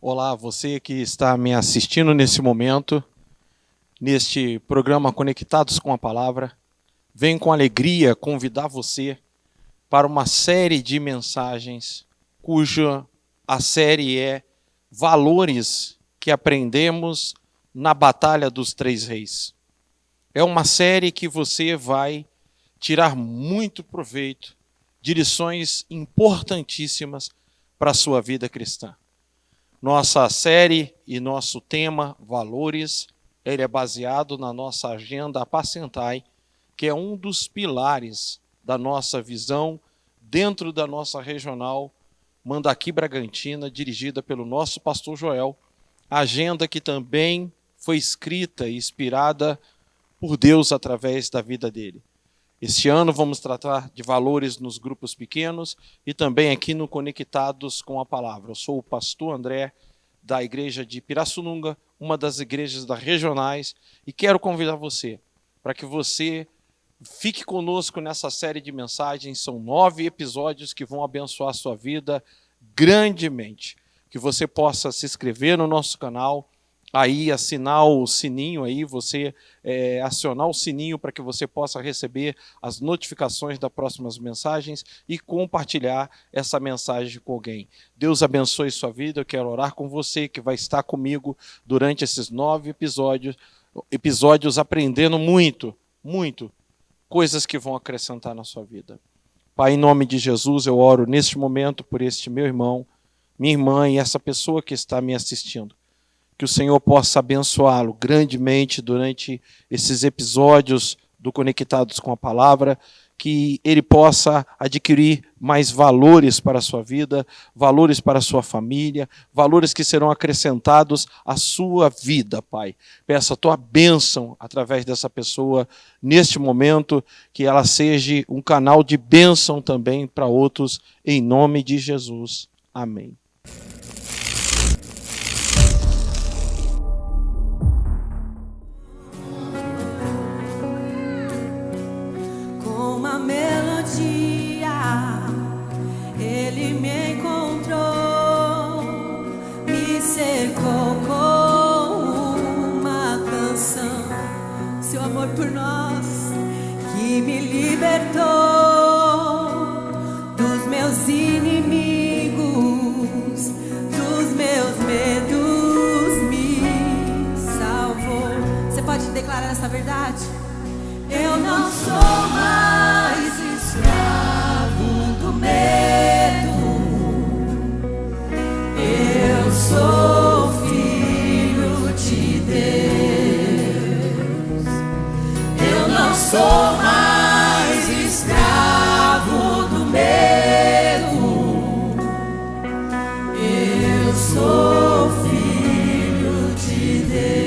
Olá, você que está me assistindo nesse momento, neste programa Conectados com a Palavra. Venho com alegria convidar você para uma série de mensagens, cuja a série é Valores que Aprendemos na Batalha dos Três Reis. É uma série que você vai tirar muito proveito de lições importantíssimas para a sua vida cristã. Nossa série e nosso tema, Valores, ele é baseado na nossa agenda Apacentai, que é um dos pilares da nossa visão dentro da nossa regional Mandaqui Bragantina, dirigida pelo nosso pastor Joel, agenda que também foi escrita e inspirada por Deus através da vida dele. Este ano vamos tratar de valores nos grupos pequenos e também aqui no Conectados com a Palavra. Eu sou o pastor André, da igreja de Pirassununga, uma das igrejas das regionais, e quero convidar você para que você fique conosco nessa série de mensagens. São 9 episódios que vão abençoar a sua vida grandemente. Que você possa se inscrever no nosso canal, aí assinar o sininho, aí você acionar o sininho para que você possa receber as notificações das próximas mensagens e compartilhar essa mensagem com alguém. Deus abençoe sua vida. Eu quero orar com você que vai estar comigo durante esses 9 episódios aprendendo muito coisas que vão acrescentar na sua vida. Pai, em nome de Jesus, eu oro neste momento por este meu irmão, minha irmã e essa pessoa que está me assistindo. Que o Senhor possa abençoá-lo grandemente durante esses episódios do Conectados com a Palavra, que ele possa adquirir mais valores para a sua vida, valores para a sua família, valores que serão acrescentados à sua vida, Pai. Peço a tua bênção através dessa pessoa neste momento, que ela seja um canal de bênção também para outros, em nome de Jesus. Amém. Ele me encontrou, me cercou com uma canção. Seu amor por nós, que me libertou dos meus inimigos, dos meus medos, me salvou. Você pode declarar essa verdade? Eu não sou mais escravo do medo, eu sou filho de Deus. Eu não sou mais escravo do medo, eu sou filho de Deus.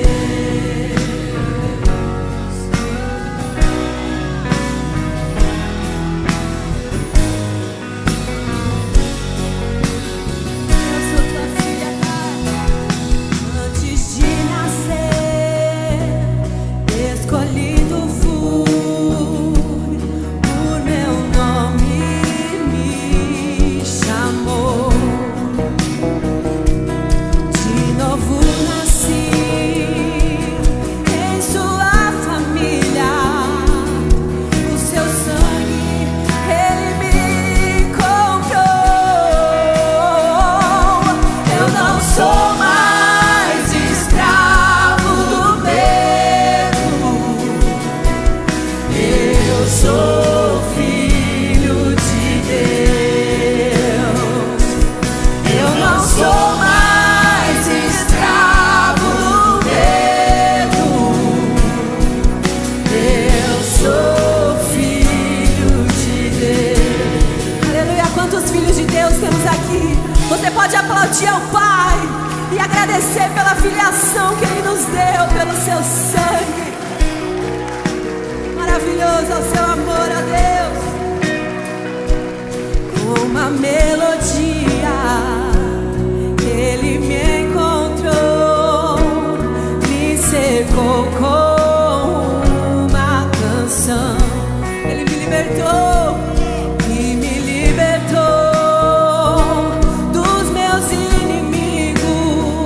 Você pode aplaudir ao Pai e agradecer pela filiação que Ele nos deu, pelo seu sangue. Maravilhoso é o seu amor a Deus. Com uma melodia, Ele me encontrou, me cercou com uma canção. Ele me libertou. Dos meus inimigos.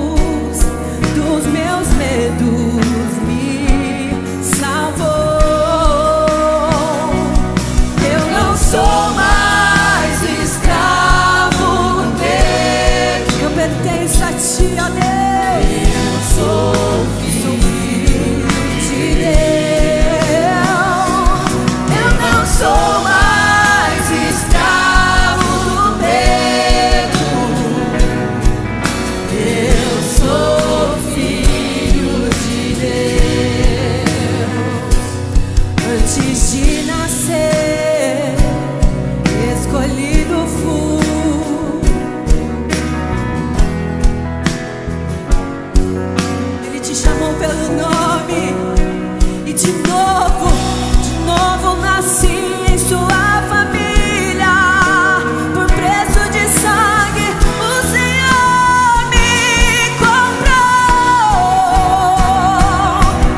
Antes de nascer, escolhido fui. Ele te chamou pelo nome e de novo nasci em sua família. Por preço de sangue o Senhor me comprou.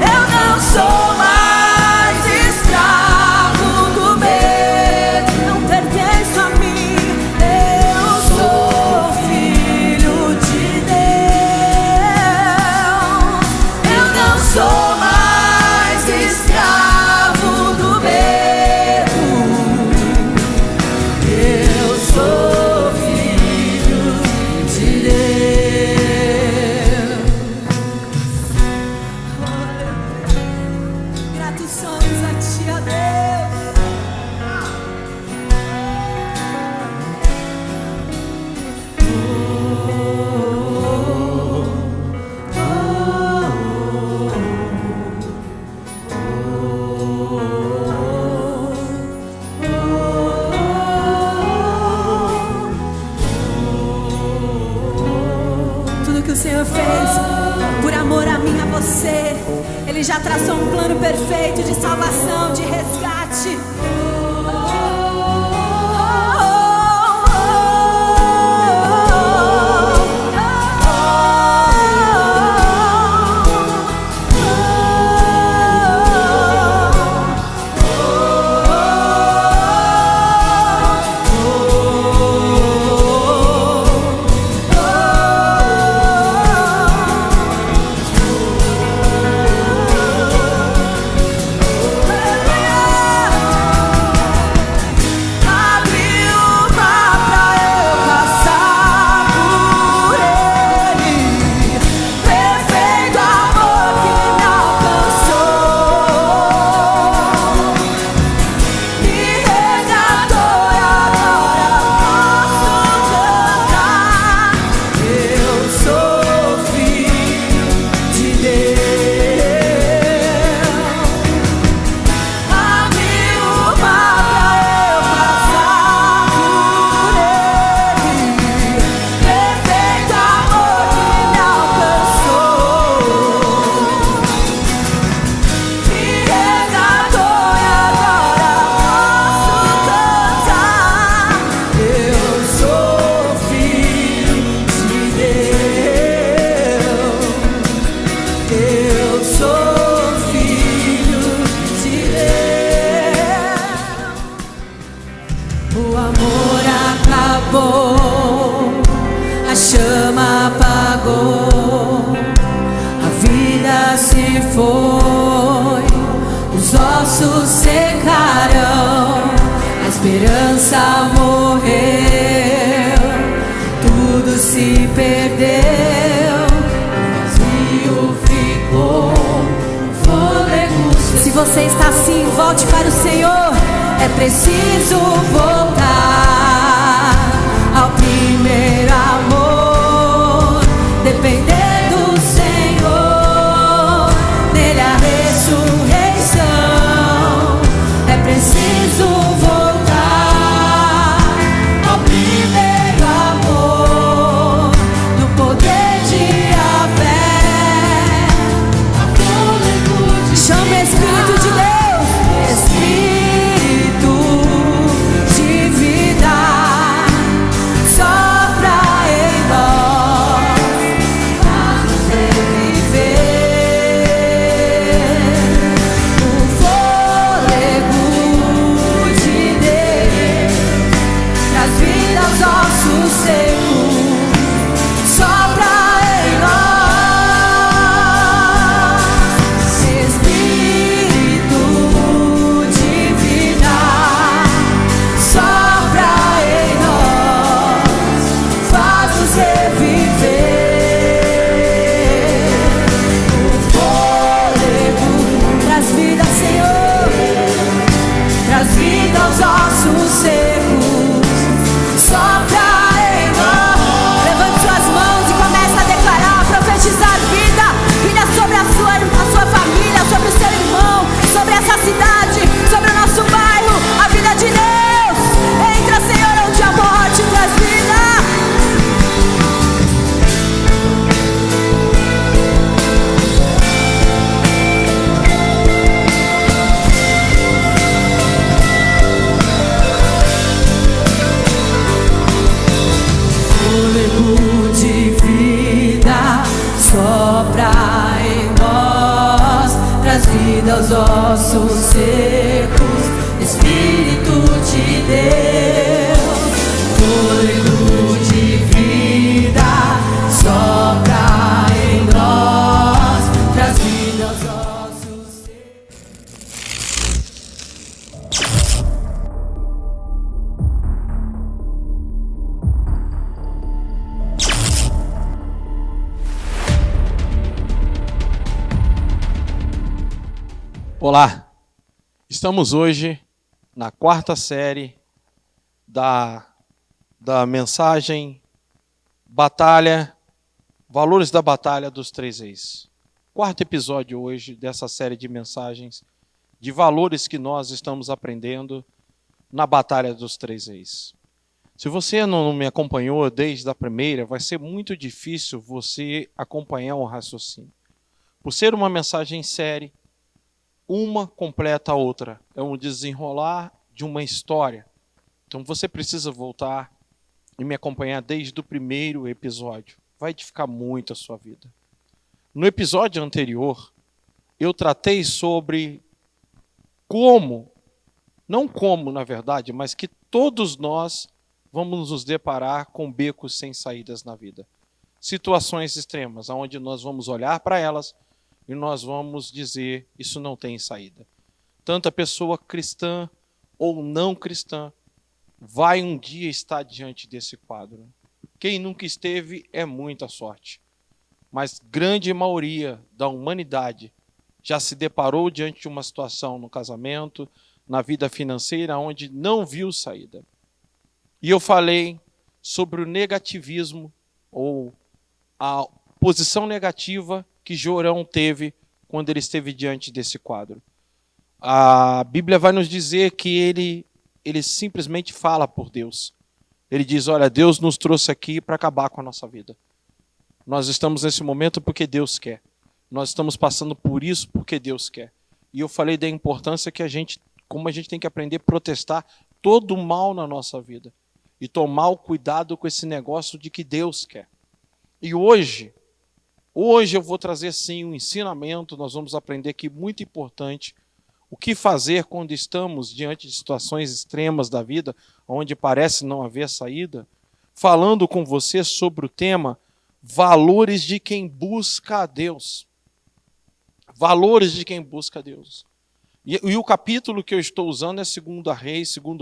Eu não sou mais escravo do medo, não pertenço a mim. Eu sou filho de Deus. Eu não sou mais escravo do medo. Eu sou filho de Deus. Gratos somos a ti, ó Deus. Tudo que o Senhor fez por amor a mim, a você, Ele já traçou um plano perfeito de salvação, de resgate. O amor acabou, a chama apagou, a vida se foi, os ossos secarão, a esperança morreu, tudo se perdeu, o vazio ficou, o fôlego. Se você está assim, volte para o Senhor. É preciso voltar ao primeiro amor, depender do Senhor, nele a ressurreição. É preciso voltar ao primeiro amor, no poder de Yahvé. Chama o Espírito de Deus, Espírito de vida, sopra em nós, faz-nos reviver. O fôlego de Deus traz vida aos ossos secos, sopra em nós, Espírito de vida, sopra em nós, faz-nos reviver. O fôlego traz vida, Senhor, traz vida aos ossos secos, sopra em nós. Levante suas mãos e comece a declarar, a profetizar vida, vida sobre a sua família, sobre o seu irmão, sobre essa cidade. aos ossos secos, Espírito de Deus, fôlego de vida, sopra em nós, traz vida aos ossos secos. Olá, estamos hoje na quarta série da mensagem Batalha, Valores da Batalha dos Três Reis. Quarto episódio hoje dessa série de mensagens de valores que nós estamos aprendendo na Batalha dos Três Reis. Se você não me acompanhou desde a primeira, vai ser muito difícil você acompanhar o raciocínio. Por ser uma mensagem série, uma completa a outra. É um desenrolar de uma história. Então você precisa voltar e me acompanhar desde o primeiro episódio. Vai edificar muito a sua vida. No episódio anterior, eu tratei sobre como, não como na verdade, mas que todos nós vamos nos deparar com becos sem saídas na vida. Situações extremas, onde nós vamos olhar para elas e nós vamos dizer, isso não tem saída. Tanto a pessoa cristã ou não cristã vai um dia estar diante desse quadro. Quem nunca esteve é muita sorte. Mas grande maioria da humanidade já se deparou diante de uma situação no casamento, na vida financeira, onde não viu saída. E eu falei sobre o negativismo ou a posição negativa que Jorão teve quando ele esteve diante desse quadro. A Bíblia vai nos dizer que ele simplesmente fala por Deus. Ele diz, olha, Deus nos trouxe aqui para acabar com a nossa vida. Nós estamos nesse momento porque Deus quer. Nós estamos passando por isso porque Deus quer. E eu falei da importância que como a gente tem que aprender a protestar todo o mal na nossa vida. E tomar o cuidado com esse negócio de que Deus quer. E hoje eu vou trazer sim um ensinamento, nós vamos aprender aqui muito importante, o que fazer quando estamos diante de situações extremas da vida, onde parece não haver saída, falando com você sobre o tema valores de quem busca a Deus. Valores de quem busca a Deus. E o capítulo que eu estou usando é 2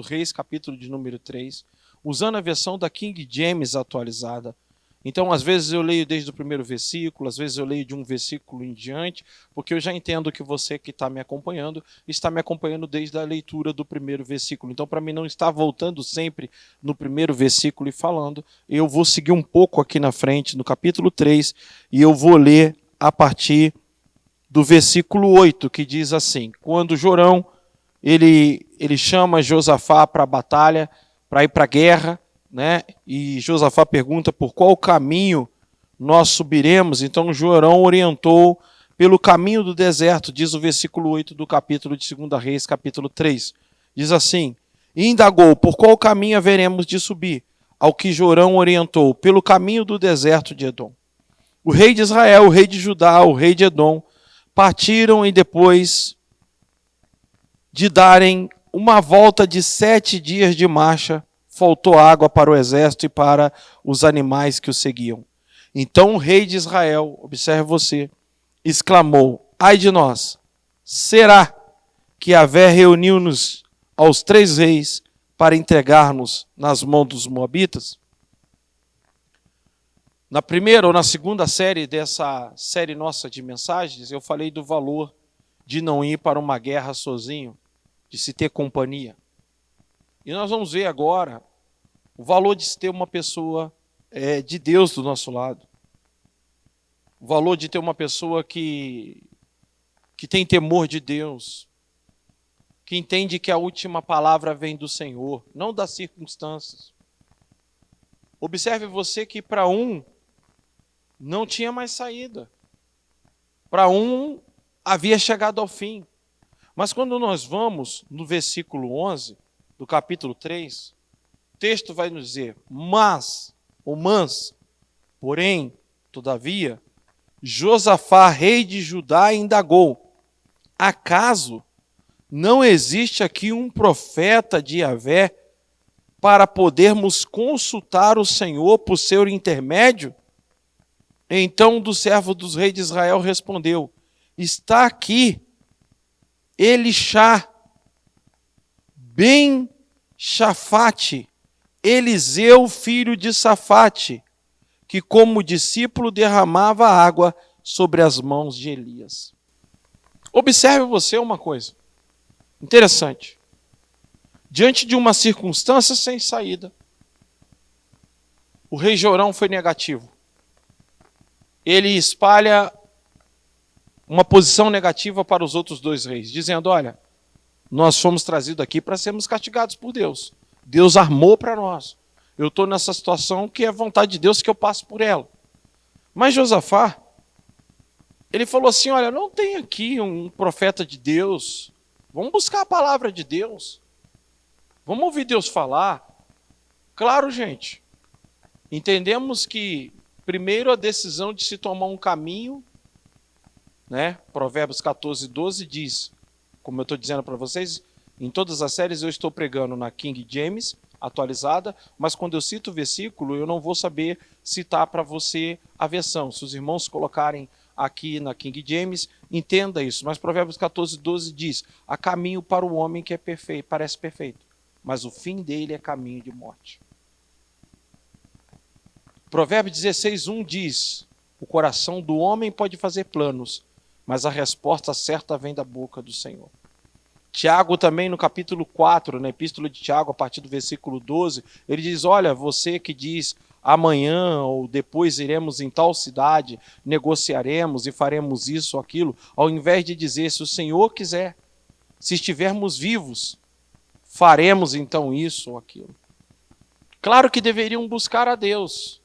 Reis, capítulo de número 3, usando a versão da King James atualizada. Então, às vezes eu leio desde o primeiro versículo, às vezes eu leio de um versículo em diante, porque eu já entendo que você que está me acompanhando desde a leitura do primeiro versículo. Então, para mim não estar voltando sempre no primeiro versículo e falando, eu vou seguir um pouco aqui na frente, no capítulo 3, e eu vou ler a partir do versículo 8, que diz assim, quando Jorão, ele chama Josafá para a batalha, para ir para a guerra, né? E Josafá pergunta por qual caminho nós subiremos. Então Jorão orientou pelo caminho do deserto, diz o versículo 8 do capítulo de 2 Reis, capítulo 3. Diz assim, e indagou, por qual caminho haveremos de subir? Ao que Jorão orientou, pelo caminho do deserto de Edom. O rei de Israel, o rei de Judá, o rei de Edom, partiram e depois de darem uma volta de 7 dias de marcha, faltou água para o exército e para os animais que o seguiam. Então o rei de Israel, observe você, exclamou, ai de nós, será que Yahvé reuniu-nos aos 3 reis para entregar-nos nas mãos dos moabitas? Na primeira ou na segunda série dessa série nossa de mensagens, eu falei do valor de não ir para uma guerra sozinho, de se ter companhia. E nós vamos ver agora o valor de se ter uma pessoa de Deus do nosso lado. O valor de ter uma pessoa que tem temor de Deus, que entende que a última palavra vem do Senhor, não das circunstâncias. Observe você que para um não tinha mais saída. Para um havia chegado ao fim. Mas quando nós vamos no versículo 11 do capítulo 3, o texto vai nos dizer, porém, todavia, Josafá, rei de Judá, indagou, Acaso não existe aqui um profeta de Yahvé para podermos consultar o Senhor por seu intermédio? Então do servo dos reis de Israel respondeu: está aqui Elixá, ben Shafate, Eliseu, filho de Safate, que como discípulo derramava água sobre as mãos de Elias. Observe você uma coisa interessante. Diante de uma circunstância sem saída, o rei Jorão foi negativo. Ele espalha uma posição negativa para os outros dois reis, dizendo: olha, nós fomos trazidos aqui para sermos castigados por Deus. Deus armou para nós. Eu estou nessa situação que é vontade de Deus que eu passe por ela. Mas Josafá, ele falou assim: olha, não tem aqui um profeta de Deus. Vamos buscar a palavra de Deus. Vamos ouvir Deus falar. Claro, gente. Entendemos que, primeiro, a decisão de se tomar um caminho, né? Provérbios 14, 12 diz, como eu estou dizendo para vocês, em todas as séries eu estou pregando na King James, atualizada, mas quando eu cito o versículo, eu não vou saber citar para você a versão. Se os irmãos colocarem aqui na King James, entenda isso. Mas Provérbios 14, 12 diz: há caminho para o homem que é perfeito, parece perfeito, mas o fim dele é caminho de morte. Provérbios 16, 1 diz: o coração do homem pode fazer planos, mas a resposta certa vem da boca do Senhor. Tiago também, no capítulo 4, na epístola de Tiago, a partir do versículo 12, ele diz: olha, você que diz amanhã ou depois iremos em tal cidade, negociaremos e faremos isso ou aquilo, ao invés de dizer: se o Senhor quiser, se estivermos vivos, faremos então isso ou aquilo. Claro que deveriam buscar a Deus,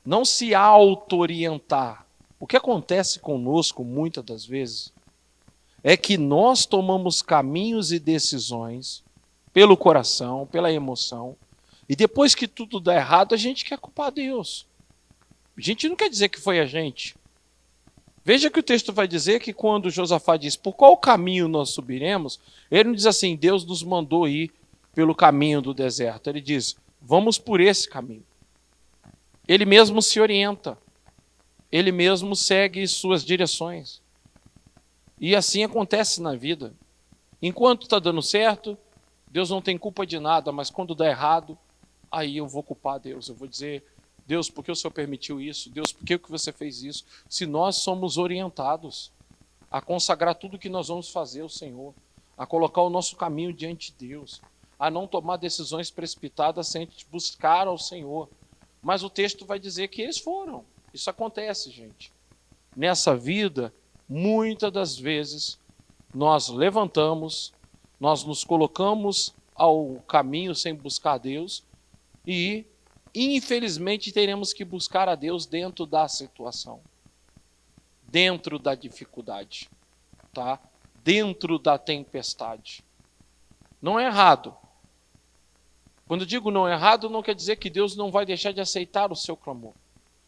não se auto-orientar. O que acontece conosco muitas das vezes é que nós tomamos caminhos e decisões pelo coração, pela emoção, e depois que tudo dá errado, a gente quer culpar Deus. A gente não quer dizer que foi a gente. Veja que o texto vai dizer que quando Josafá diz: por qual caminho nós subiremos? Ele não diz assim: Deus nos mandou ir pelo caminho do deserto. Ele diz: vamos por esse caminho. Ele mesmo se orienta. Ele mesmo segue suas direções. E assim acontece na vida. Enquanto está dando certo, Deus não tem culpa de nada, mas quando dá errado, aí eu vou culpar Deus. Eu vou dizer: Deus, por que o Senhor permitiu isso? Deus, por que você fez isso? Se nós somos orientados a consagrar tudo que nós vamos fazer ao Senhor, a colocar o nosso caminho diante de Deus, a não tomar decisões precipitadas sem buscar ao Senhor. Mas o texto vai dizer que eles foram. Isso acontece, gente. Nessa vida, muitas das vezes, nós levantamos, nós nos colocamos ao caminho sem buscar a Deus e, infelizmente, teremos que buscar a Deus dentro da situação, dentro da dificuldade, tá? Dentro da tempestade. Não é errado. Quando eu digo não é errado, não quer dizer que Deus não vai deixar de aceitar o seu clamor.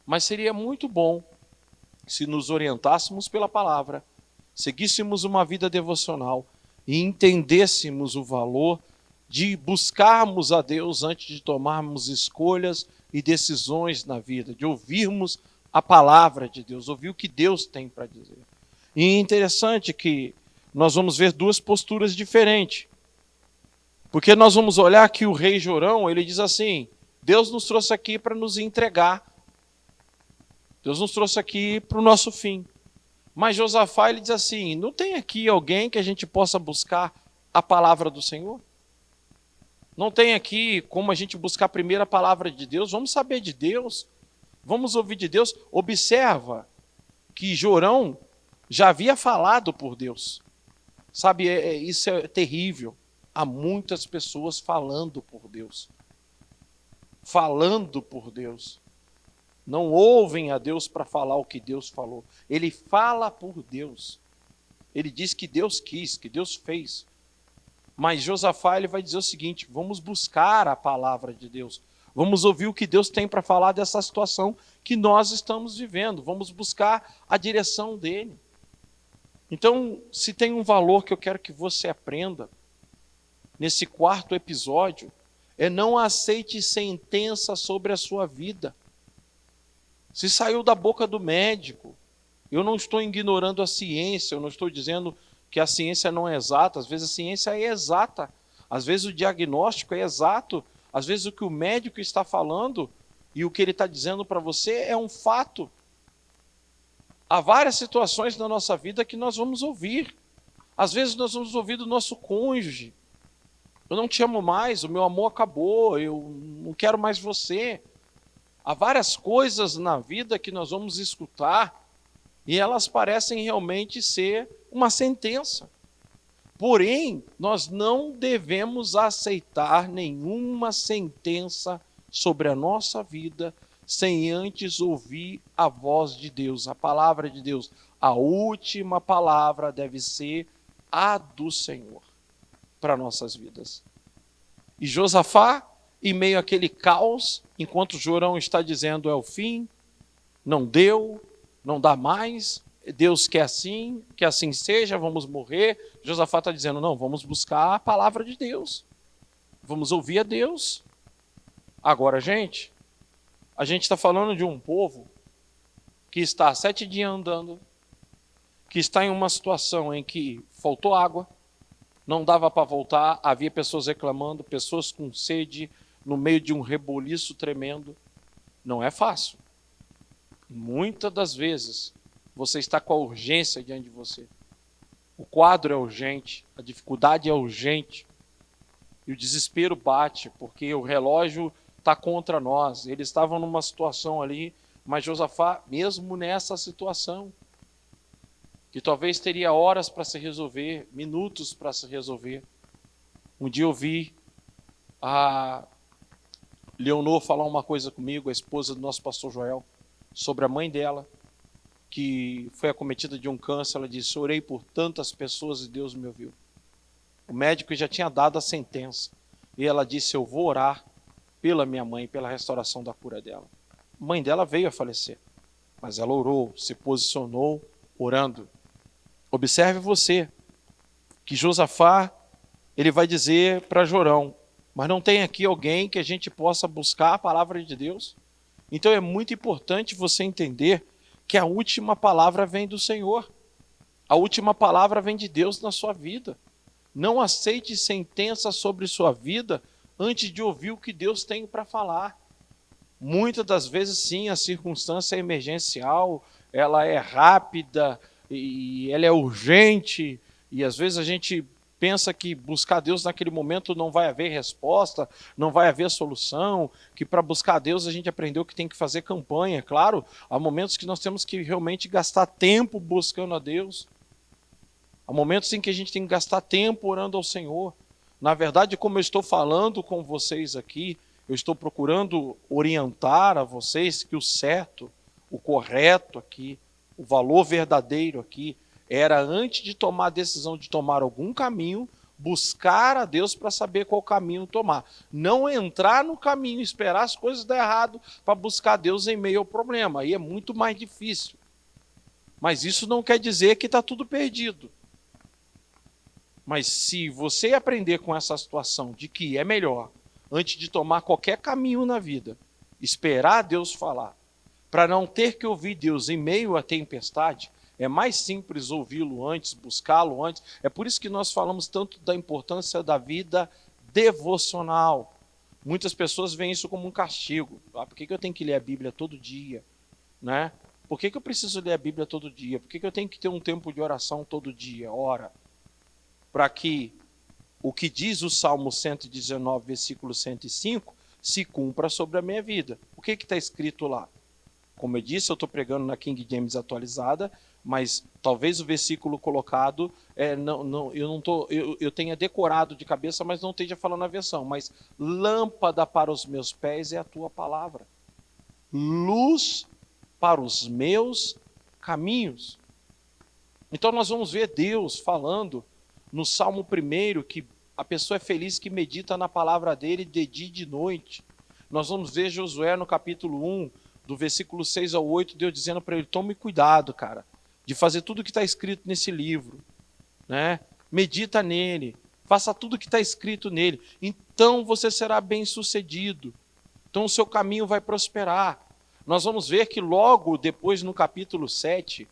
Mas seria muito bom se nos orientássemos pela palavra, seguíssemos uma vida devocional e entendêssemos o valor de buscarmos a Deus antes de tomarmos escolhas e decisões na vida, de ouvirmos a palavra de Deus, ouvir o que Deus tem para dizer. E é interessante que nós vamos ver duas posturas diferentes. Porque nós vamos olhar que o rei Jorão, ele diz assim: Deus nos trouxe aqui para nos entregar. Deus nos trouxe aqui para o nosso fim. Mas Josafá, ele diz assim: não tem aqui alguém que a gente possa buscar a palavra do Senhor? Não tem aqui como a gente buscar primeiro a palavra de Deus? Vamos saber de Deus? Vamos ouvir de Deus? Observa que Jorão já havia falado por Deus. Sabe, isso é terrível. Há muitas pessoas falando por Deus. Falando por Deus. Não ouvem a Deus para falar o que Deus falou. Ele fala por Deus. Ele diz que Deus quis, que Deus fez. Mas Josafá, ele vai dizer o seguinte: vamos buscar a palavra de Deus. Vamos ouvir o que Deus tem para falar dessa situação que nós estamos vivendo. Vamos buscar a direção dele. Então, se tem um valor que eu quero que você aprenda nesse quarto episódio, é não aceite sentença sobre a sua vida. Se saiu da boca do médico, eu não estou ignorando a ciência, eu não estou dizendo que a ciência não é exata, às vezes a ciência é exata, às vezes o diagnóstico é exato, às vezes o que o médico está falando e o que ele está dizendo para você é um fato. Há várias situações na nossa vida que nós vamos ouvir. Às vezes nós vamos ouvir do nosso cônjuge: eu não te amo mais, o meu amor acabou, eu não quero mais você. Há várias coisas na vida que nós vamos escutar e elas parecem realmente ser uma sentença. Porém, nós não devemos aceitar nenhuma sentença sobre a nossa vida sem antes ouvir a voz de Deus, a palavra de Deus. A última palavra deve ser a do Senhor para nossas vidas. E Josafá, em meio àquele caos, enquanto Jorão está dizendo é o fim, não deu, não dá mais, Deus quer que assim seja, vamos morrer. Josafá está dizendo, não, vamos buscar a palavra de Deus, vamos ouvir a Deus. Agora, gente, a gente está falando de um povo que está há 7 dias andando, que está em uma situação em que faltou água, não dava para voltar, havia pessoas reclamando, pessoas com sede, no meio de um reboliço tremendo. Não é fácil. Muitas das vezes, você está com a urgência diante de você. O quadro é urgente, a dificuldade é urgente, e o desespero bate, porque o relógio está contra nós. Eles estavam numa situação ali, mas Josafá, mesmo nessa situação, que talvez teria horas para se resolver, minutos para se resolver. Um dia eu vi a Leonor falar uma coisa comigo, a esposa do nosso pastor Joel, sobre a mãe dela, que foi acometida de um câncer. Ela disse, orei por tantas pessoas e Deus me ouviu. O médico já tinha dado a sentença. E ela disse, eu vou orar pela minha mãe, pela restauração da cura dela. A mãe dela veio a falecer, mas ela orou, se posicionou, orando. Observe você, que Josafá, ele vai dizer para Jorão, mas não tem aqui alguém que a gente possa buscar a palavra de Deus? Então é muito importante você entender que a última palavra vem do Senhor. A última palavra vem de Deus na sua vida. Não aceite sentença sobre sua vida antes de ouvir o que Deus tem para falar. Muitas das vezes, sim, a circunstância é emergencial, ela é rápida e ela é urgente, e às vezes a gente pensa que buscar Deus naquele momento não vai haver resposta, não vai haver solução, que para buscar Deus a gente aprendeu que tem que fazer campanha. Claro, há momentos que nós temos que realmente gastar tempo buscando a Deus. Há momentos em que a gente tem que gastar tempo orando ao Senhor. Na verdade, como eu estou falando com vocês aqui, eu estou procurando orientar a vocês que o certo, o correto aqui, o valor verdadeiro aqui, era antes de tomar a decisão de tomar algum caminho, buscar a Deus para saber qual caminho tomar. Não entrar no caminho, esperar as coisas dar errado para buscar Deus em meio ao problema. Aí é muito mais difícil. Mas isso não quer dizer que está tudo perdido. Mas se você aprender com essa situação de que é melhor, antes de tomar qualquer caminho na vida, esperar Deus falar, para não ter que ouvir Deus em meio à tempestade, é mais simples ouvi-lo antes, buscá-lo antes. É por isso que nós falamos tanto da importância da vida devocional. Muitas pessoas veem isso como um castigo. Por que eu tenho que ler a Bíblia todo dia? Né? Por que eu preciso ler a Bíblia todo dia? Por que eu tenho que ter um tempo de oração todo dia? Ora, para que o que diz o Salmo 119, versículo 105, se cumpra sobre a minha vida. O que está escrito lá? Como eu disse, eu estou pregando na King James atualizada, mas talvez o versículo colocado, eu tenha decorado de cabeça, mas não esteja falando a versão. Mas lâmpada para os meus pés é a tua palavra, luz para os meus caminhos. Então nós vamos ver Deus falando no Salmo 1, que a pessoa é feliz que medita na palavra dele de dia e de noite. Nós vamos ver Josué no capítulo 1, do versículo 6 ao 8, Deus dizendo para ele, tome cuidado, cara. de fazer tudo o que está escrito nesse livro, né? Medita nele, faça tudo o que está escrito nele, então você será bem-sucedido, então o seu caminho vai prosperar. Nós vamos ver que logo depois, no capítulo 7,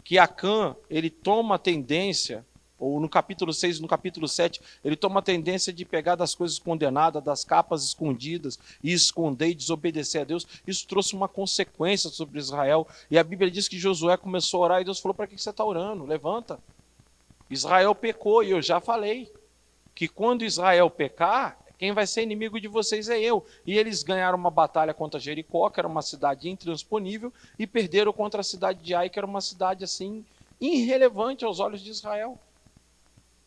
que Acã, ele toma a tendência, ou no capítulo 6, no capítulo 7, ele toma a tendência de pegar das coisas condenadas, das capas escondidas, e esconder e desobedecer a Deus. Isso trouxe uma consequência sobre Israel, e a Bíblia diz que Josué começou a orar, e Deus falou: para que você está orando? Levanta. Israel pecou, e eu já falei, que quando Israel pecar, quem vai ser inimigo de vocês é eu. E eles ganharam uma batalha contra Jericó, que era uma cidade intransponível, e perderam contra a cidade de Ai, que era uma cidade assim irrelevante aos olhos de Israel.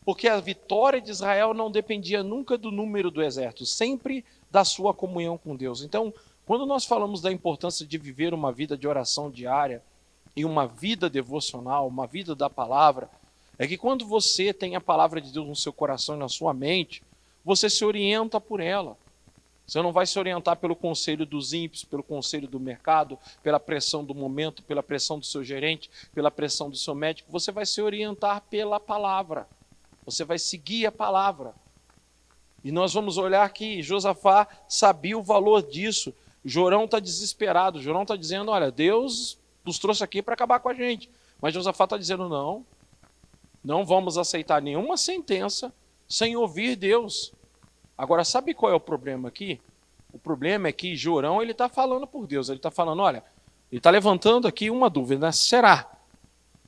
Porque a vitória de Israel não dependia nunca do número do exército, sempre da sua comunhão com Deus. Então, quando nós falamos da importância de viver uma vida de oração diária e uma vida devocional, uma vida da palavra, é que quando você tem a palavra de Deus no seu coração e na sua mente, você se orienta por ela. Você não vai se orientar pelo conselho dos ímpios, pelo conselho do mercado, pela pressão do momento, pela pressão do seu gerente, pela pressão do seu médico. Você vai se orientar pela palavra. Você vai seguir a palavra. E nós vamos olhar que Josafá sabia o valor disso. Jorão está desesperado. Jorão está dizendo: olha, Deus nos trouxe aqui para acabar com a gente. Mas Josafá está dizendo: não vamos aceitar nenhuma sentença sem ouvir Deus. Agora, sabe qual é o problema aqui? O problema é que Jorão está falando por Deus. Ele está falando: olha, ele está levantando aqui uma dúvida, né? Será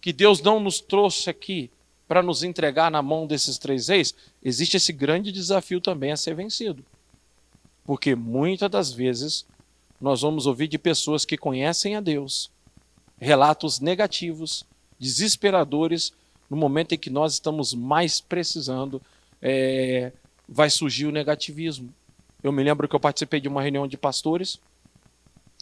que Deus não nos trouxe aqui para nos entregar na mão desses 3 reis? Existe esse grande desafio também a ser vencido. Porque muitas das vezes nós vamos ouvir de pessoas que conhecem a Deus relatos negativos, desesperadores, no momento em que nós estamos mais precisando, vai surgir o negativismo. Eu me lembro que eu participei de uma reunião de pastores,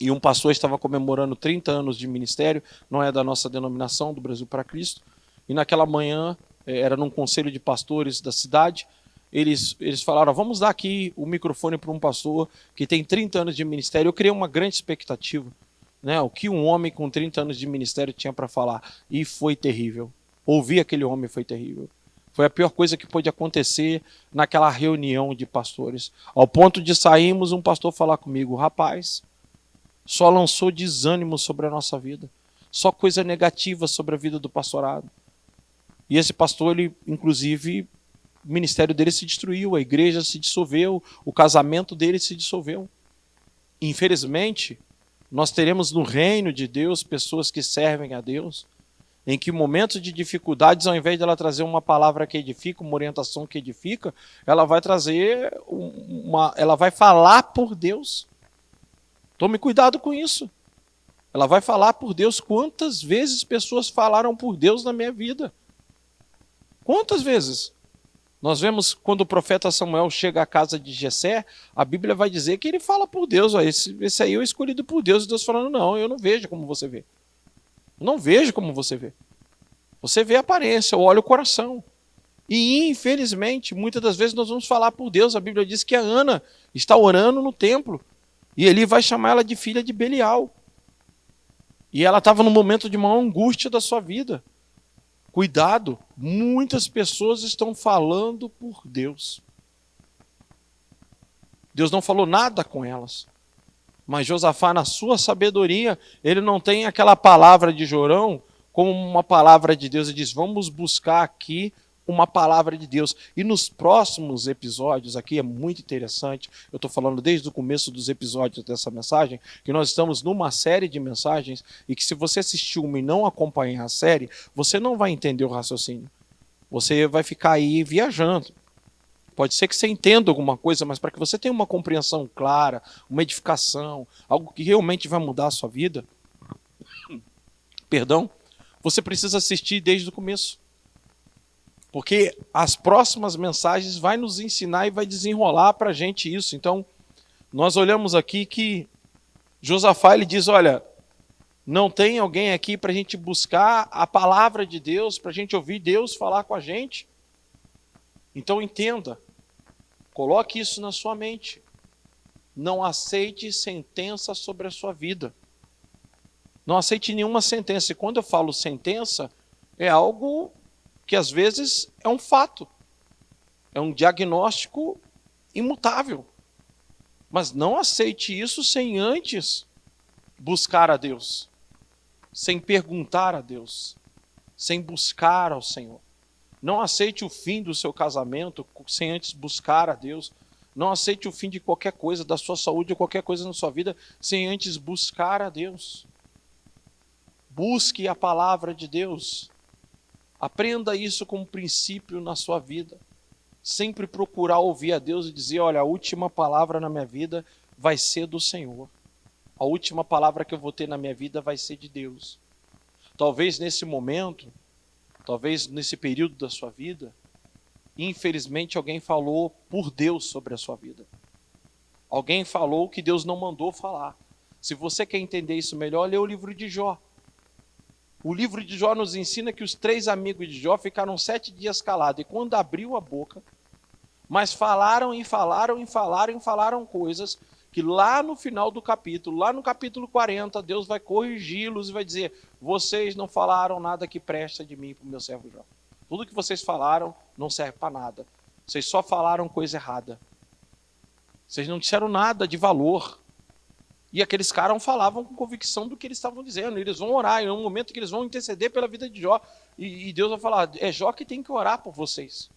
e um pastor estava comemorando 30 anos de ministério, não é da nossa denominação, do Brasil para Cristo, e naquela manhã, era num conselho de pastores da cidade, eles falaram: vamos dar aqui o microfone para um pastor que tem 30 anos de ministério. Eu criei uma grande expectativa, né? O que um homem com 30 anos de ministério tinha para falar, e foi terrível. Ouvir aquele homem foi terrível. Foi a pior coisa que pôde acontecer naquela reunião de pastores. Ao ponto de sairmos, um pastor falar comigo: rapaz, só lançou desânimo sobre a nossa vida. Só coisa negativa sobre a vida do pastorado. E esse pastor, ele, inclusive, o ministério dele se destruiu, a igreja se dissolveu, o casamento dele se dissolveu. Infelizmente, nós teremos no reino de Deus pessoas que servem a Deus, em que momentos de dificuldades, ao invés de ela trazer uma palavra que edifica, uma orientação que edifica, ela vai trazer ela vai falar por Deus. Tome cuidado com isso. Ela vai falar por Deus. Quantas vezes pessoas falaram por Deus na minha vida? Quantas vezes? Nós vemos quando o profeta Samuel chega à casa de Jessé, a Bíblia vai dizer que ele fala por Deus. Ó, esse aí é o escolhido por Deus. E Deus falando: não, eu não vejo como você vê. Eu não vejo como você vê. Você vê a aparência, eu olho o coração. E infelizmente, muitas das vezes nós vamos falar por Deus. A Bíblia diz que a Ana está orando no templo. E Eli vai chamar ela de filha de Belial. E ela estava num momento de maior angústia da sua vida. Cuidado, muitas pessoas estão falando por Deus. Deus não falou nada com elas. Mas Josafá, na sua sabedoria, ele não tem aquela palavra de Jorão como uma palavra de Deus. Ele diz: vamos buscar aqui uma palavra de Deus. E nos próximos episódios, aqui é muito interessante, eu estou falando desde o começo dos episódios dessa mensagem, que nós estamos numa série de mensagens, e que se você assistir uma e não acompanhar a série, você não vai entender o raciocínio. Você vai ficar aí viajando. Pode ser que você entenda alguma coisa, mas para que você tenha uma compreensão clara, uma edificação, algo que realmente vai mudar a sua vida, você precisa assistir desde o começo. Porque as próximas mensagens vai nos ensinar e vai desenrolar para a gente isso. Então, nós olhamos aqui que Josafá, ele diz: olha, não tem alguém aqui para a gente buscar a palavra de Deus, para a gente ouvir Deus falar com a gente. Então entenda, coloque isso na sua mente. Não aceite sentença sobre a sua vida. Não aceite nenhuma sentença. E quando eu falo sentença, é algo que às vezes é um fato. É um diagnóstico imutável. Mas não aceite isso sem antes buscar a Deus. Sem perguntar a Deus. Sem buscar ao Senhor. Não aceite o fim do seu casamento sem antes buscar a Deus. Não aceite o fim de qualquer coisa, da sua saúde ou qualquer coisa na sua vida, sem antes buscar a Deus. Busque a palavra de Deus. Aprenda isso como princípio na sua vida. Sempre procurar ouvir a Deus e dizer, olha, a última palavra na minha vida vai ser do Senhor. A última palavra que eu vou ter na minha vida vai ser de Deus. Talvez nesse momento, talvez nesse período da sua vida, infelizmente alguém falou por Deus sobre a sua vida. Alguém falou que Deus não mandou falar. Se você quer entender isso melhor, lê o livro de Jó. O livro de Jó nos ensina que os 3 amigos de Jó ficaram 7 dias calados. E quando abriu a boca, mas falaram coisas que lá no final do capítulo, lá no capítulo 40, Deus vai corrigi-los e vai dizer, vocês não falaram nada que presta de mim para o meu servo Jó. Tudo que vocês falaram não serve para nada. Vocês só falaram coisa errada. Vocês não disseram nada de valor. E aqueles caras falavam com convicção do que eles estavam dizendo. Eles vão orar, é um momento que eles vão interceder pela vida de Jó. E Deus vai falar, é Jó que tem que orar por vocês.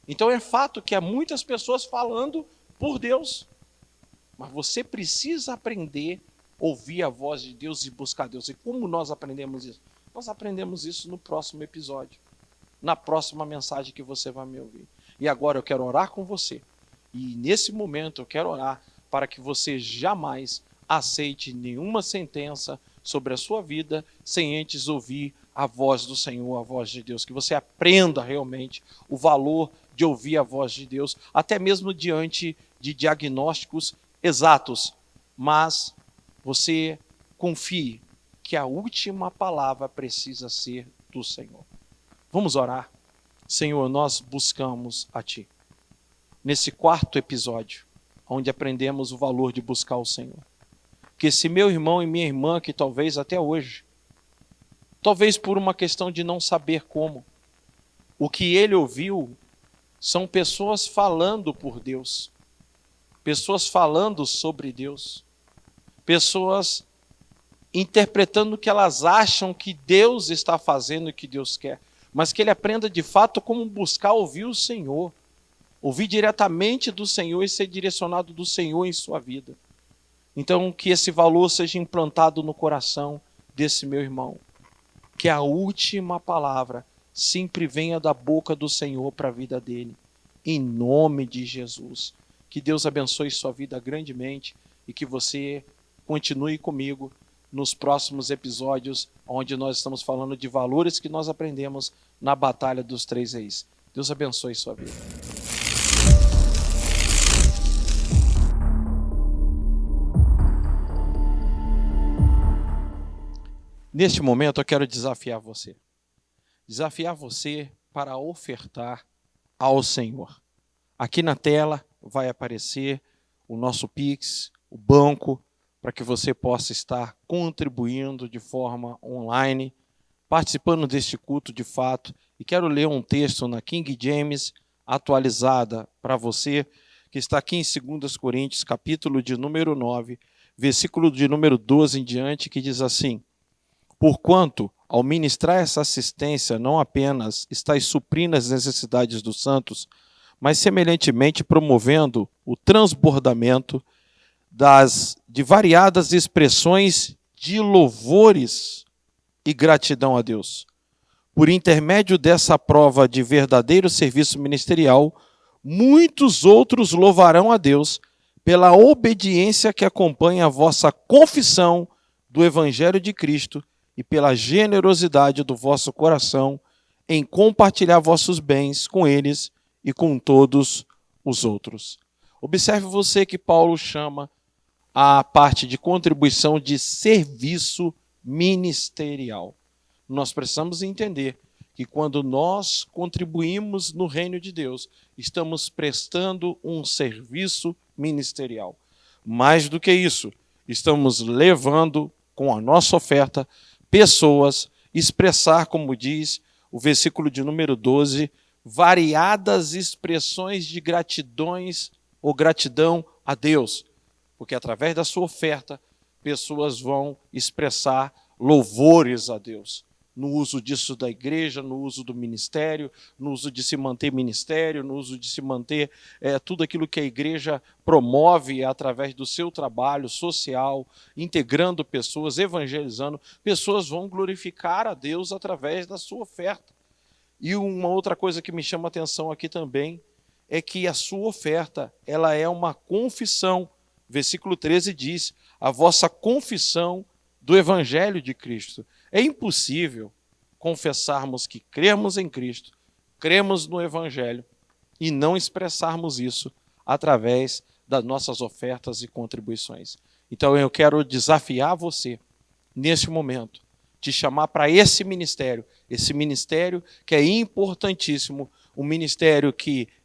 Então é fato que há muitas pessoas falando por Deus. Mas você precisa aprender a ouvir a voz de Deus e buscar Deus. E como nós aprendemos isso? Nós aprendemos isso no próximo episódio. Na próxima mensagem que você vai me ouvir. E agora eu quero orar com você. E nesse momento eu quero orar para que você jamais aceite nenhuma sentença sobre a sua vida sem antes ouvir a voz do Senhor, a voz de Deus. Que você aprenda realmente o valor de ouvir a voz de Deus, até mesmo diante de diagnósticos exatos. Mas você confie que a última palavra precisa ser do Senhor. Vamos orar. Senhor, nós buscamos a Ti. Nesse 4º episódio, onde aprendemos o valor de buscar o Senhor. Que esse meu irmão e minha irmã, que talvez até hoje, talvez por uma questão de não saber como, o que ele ouviu são pessoas falando por Deus, pessoas falando sobre Deus, pessoas interpretando o que elas acham que Deus está fazendo e que Deus quer, mas que ele aprenda de fato como buscar ouvir o Senhor, ouvir diretamente do Senhor e ser direcionado do Senhor em sua vida. Então, que esse valor seja implantado no coração desse meu irmão. Que a última palavra sempre venha da boca do Senhor para a vida dele. Em nome de Jesus. Que Deus abençoe sua vida grandemente e que você continue comigo nos próximos episódios, onde nós estamos falando de valores que nós aprendemos na Batalha dos 3 Reis. Deus abençoe sua vida. Neste momento eu quero desafiar você. Desafiar você para ofertar ao Senhor. Aqui na tela vai aparecer o nosso Pix, o banco, para que você possa estar contribuindo de forma online, participando deste culto de fato. E quero ler um texto na King James atualizada para você, que está aqui em 2 Coríntios, capítulo de número 9, versículo de número 12 em diante, que diz assim: porquanto, ao ministrar essa assistência, não apenas estáis suprindo as necessidades dos santos, mas semelhantemente promovendo o transbordamento de variadas expressões de louvores e gratidão a Deus. Por intermédio dessa prova de verdadeiro serviço ministerial, muitos outros louvarão a Deus pela obediência que acompanha a vossa confissão do Evangelho de Cristo e pela generosidade do vosso coração em compartilhar vossos bens com eles e com todos os outros. Observe você que Paulo chama a parte de contribuição de serviço ministerial. Nós precisamos entender que quando nós contribuímos no reino de Deus, estamos prestando um serviço ministerial. Mais do que isso, estamos levando com a nossa oferta, pessoas, expressar, como diz o versículo de número 12, variadas expressões de gratidões ou gratidão a Deus, porque através da sua oferta, pessoas vão expressar louvores a Deus, no uso disso da igreja, no uso do ministério, no uso de se manter ministério, no uso de se manter tudo aquilo que a igreja promove através do seu trabalho social, integrando pessoas, evangelizando, pessoas vão glorificar a Deus através da sua oferta. E uma outra coisa que me chama a atenção aqui também é que a sua oferta, ela é uma confissão. Versículo 13 diz, a vossa confissão do Evangelho de Cristo. É impossível confessarmos que cremos em Cristo, cremos no Evangelho e não expressarmos isso através das nossas ofertas e contribuições. Então eu quero desafiar você, nesse momento, te chamar para esse ministério que é importantíssimo, um ministério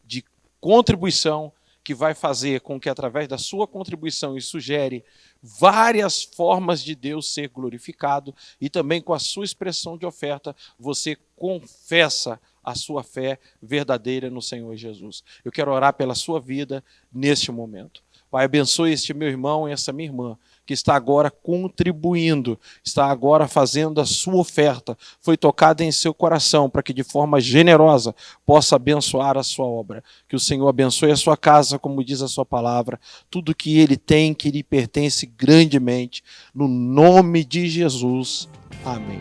de contribuição, que vai fazer com que, através da sua contribuição, isso gere várias formas de Deus ser glorificado, e também com a sua expressão de oferta, você confessa a sua fé verdadeira no Senhor Jesus. Eu quero orar pela sua vida neste momento. Pai, abençoe este meu irmão e essa minha irmã, que está agora contribuindo, está agora fazendo a sua oferta, foi tocada em seu coração, para que de forma generosa possa abençoar a sua obra. Que o Senhor abençoe a sua casa, como diz a sua palavra, tudo que ele tem, que lhe pertence grandemente, no nome de Jesus. Amém.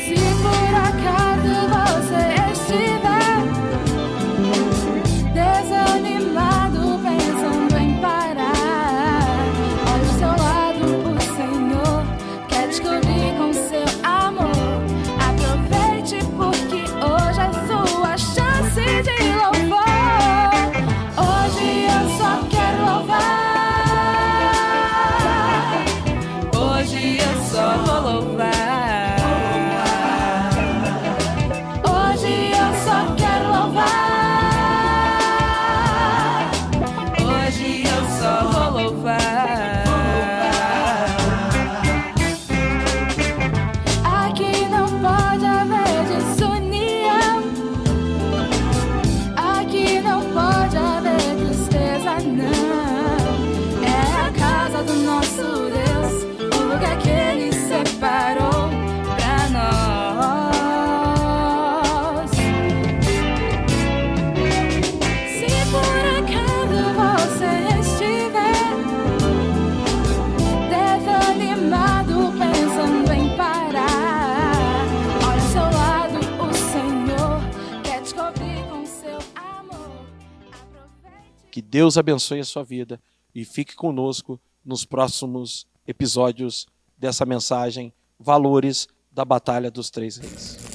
Se por acaso você estiver desanimado, pensando em parar, olha ao seu lado, o Senhor quer te cobrir com seu amor. Aproveite, porque hoje é sua chance de louvor. Hoje eu só quero louvar. Hoje eu só vou louvar. Hoje eu só quero louvar. Hoje eu só vou louvar. Aqui não pode haver desunião. Aqui não pode haver tristeza, não. É a casa do nosso Deus, o lugar que Ele separou pra nós. Se por acaso você estiver desanimado, pensando em parar, olha ao seu lado, o Senhor quer te cobrir com seu amor. Aproveite. Que Deus abençoe a sua vida e fique conosco nos próximos episódios dessa mensagem, Valores da Batalha dos Três Reis.